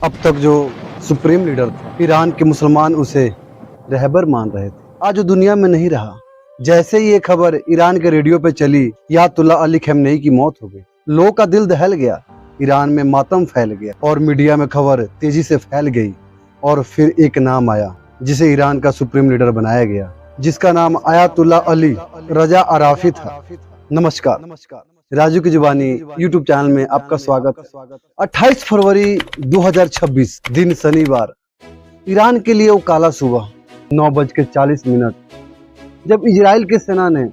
अब तक जो सुप्रीम लीडर था ईरान के मुसलमान उसे रहबर मान रहे थे, आज वो दुनिया में नहीं रहा। जैसे ही ये खबर ईरान के रेडियो पे चली, अयातुल्ला अली खamenei की मौत हो गई। लोगों का दिल दहल गया, ईरान में मातम फैल गया और मीडिया में खबर तेजी से फैल गई। और फिर एक नाम आया जिसे ईरान का सुप्रीम लीडर बनाया गया, जिसका नाम अयातुल्ला अली रजा अराफी था। नमस्कार, राजू की जुबानी यूट्यूब चैनल में आपका स्वागत है। 28 फरवरी 2026 दिन शनिवार, ईरान के लिए वो काला सुबह 9:40 जब इजराइल की सेना ने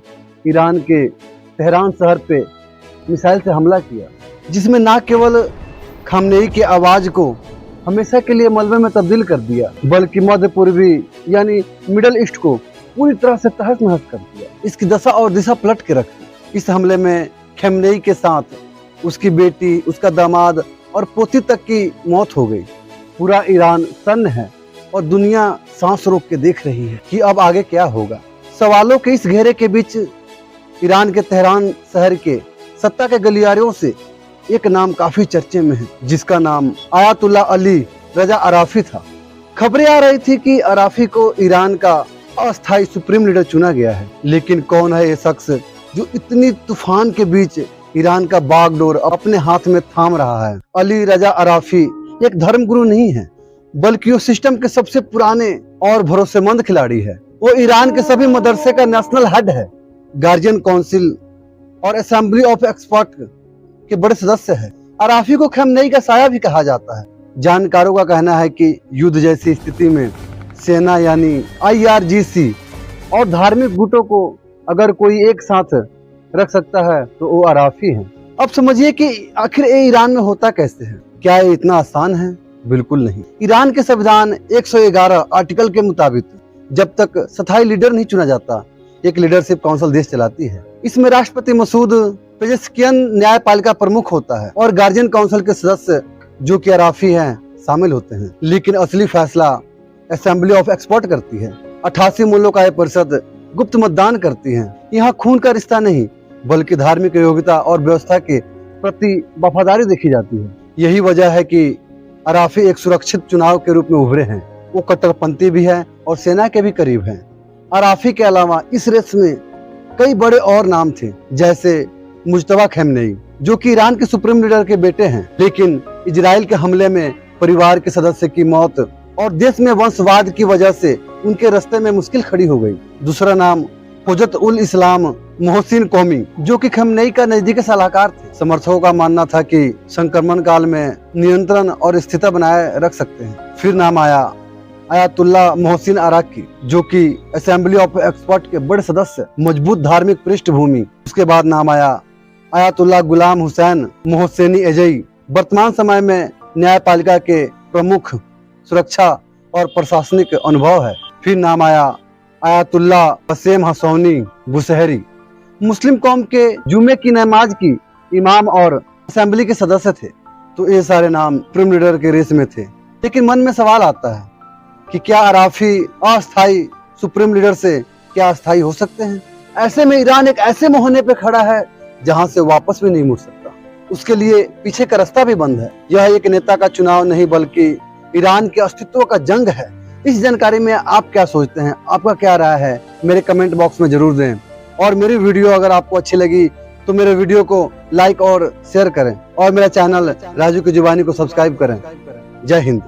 ईरान के तेहरान शहर पे मिसाइल से हमला किया, जिसमें न केवल खamenei की आवाज को हमेशा के लिए मलबे में तब्दील कर दिया, बल्कि मध्य पूर्वी यानी मिडल ईस्ट को पूरी तरह से तहस नहस कर दिया। इसकी दशा और दिशा पलट के रख दी। इस हमले में खamenei के साथ उसकी बेटी, उसका दामाद और पोती तक की मौत हो गई। पूरा ईरान सन्न है और दुनिया सांस रोक के देख रही है कि अब आगे क्या होगा। सवालों के इस घेरे के बीच ईरान के तेहरान शहर के सत्ता के गलियारों से एक नाम काफी चर्चे में है, जिसका नाम अयातुल्ला अली रजा अराफी था। खबरें आ रही थी कि अराफी को ईरान का अस्थायी सुप्रीम लीडर चुना गया है। लेकिन कौन है ये शख्स जो इतनी तूफान के बीच ईरान का बागडोर अपने हाथ में थाम रहा है? अली रजा अराफी एक धर्मगुरु नहीं है, बल्कि वो सिस्टम के सबसे पुराने और भरोसेमंद खिलाड़ी है। वो ईरान के सभी मदरसे का नेशनल हेड है, गार्जियन काउंसिल और असेंबली ऑफ एक्सपर्ट के बड़े सदस्य है। अराफी को खamenei का साया भी कहा जाता है। जानकारों का कहना है कि युद्ध जैसी स्थिति में सेना यानी IRGC और धार्मिक गुटों को अगर कोई एक साथ रख सकता है तो वो अराफी है। अब समझिए कि आखिर ये ईरान में होता कैसे है? क्या ये इतना आसान है? बिल्कुल नहीं। ईरान के संविधान 111 आर्टिकल के मुताबिक जब तक स्थायी लीडर नहीं चुना जाता, एक लीडरशिप काउंसिल देश चलाती है। इसमें राष्ट्रपति मसूद पेजेश्कियन न्यायपालिका प्रमुख होता है और गार्जियन काउंसिल के सदस्य जो कि अराफी हैं शामिल होते हैं। लेकिन असली फैसला असेंबली ऑफ एक्सपर्ट करती है। 88 मुल्कों का यह परिषद गुप्त मतदान करती है। यहाँ खून का रिश्ता नहीं, बल्कि धार्मिक योग्यता और व्यवस्था के प्रति वफादारी देखी जाती है। यही वजह है कि अराफी एक सुरक्षित चुनाव के रूप में उभरे हैं। वो कट्टरपंथी भी है और सेना के भी करीब हैं। अराफी के अलावा इस रेस में कई बड़े और नाम थे, जैसे मुज्तबा खamenei जो कि ईरान के सुप्रीम लीडर के बेटे हैं। लेकिन इजराइल के हमले में परिवार के सदस्य की मौत और देश में वंशवाद की वजह से उनके रास्ते में मुश्किल खड़ी हो गई। दूसरा नाम हुज्जत उल इस्लाम मोहसिन कौमी जो कि खamenei का नजदीकी सलाहकार थे। समर्थकों का मानना था कि संक्रमण काल में नियंत्रण और स्थिरता बनाए रख सकते हैं। फिर नाम आया अयातुल्ला मोहसिन अराकी जो कि असेंबली ऑफ एक्सपर्ट के बड़े सदस्य, मजबूत धार्मिक पृष्ठभूमि। उसके बाद नाम आया Ayatollah Ghulam Hossein Mohseni Ejei, वर्तमान समय में न्यायपालिका के प्रमुख, सुरक्षा और प्रशासनिक अनुभव है। फिर नाम आया अयातुल्ला वसेम हसौनी बुशहरी, मुस्लिम कौम के जुमे की नमाज की इमाम और असेंबली के सदस्य थे। तो ये सारे नाम सुप्रीम लीडर के रेस में थे। लेकिन मन में सवाल आता है कि क्या अराफी अस्थायी सुप्रीम लीडर से क्या अस्थायी हो सकते हैं? ऐसे में ईरान एक ऐसे मोहने पे खड़ा है जहां से वापस भी नहीं मुड़ सकता। उसके लिए पीछे का रास्ता भी बंद है। यह एक नेता का चुनाव नहीं, बल्कि ईरान के अस्तित्व का जंग है। इस जानकारी में आप क्या सोचते हैं? आपका क्या राय है? मेरे कमेंट बॉक्स में जरूर दें। और मेरी वीडियो अगर आपको अच्छी लगी तो मेरे वीडियो को लाइक और शेयर करें और मेरा चैनल राजू की जुबानी को सब्सक्राइब करें। जय हिंद।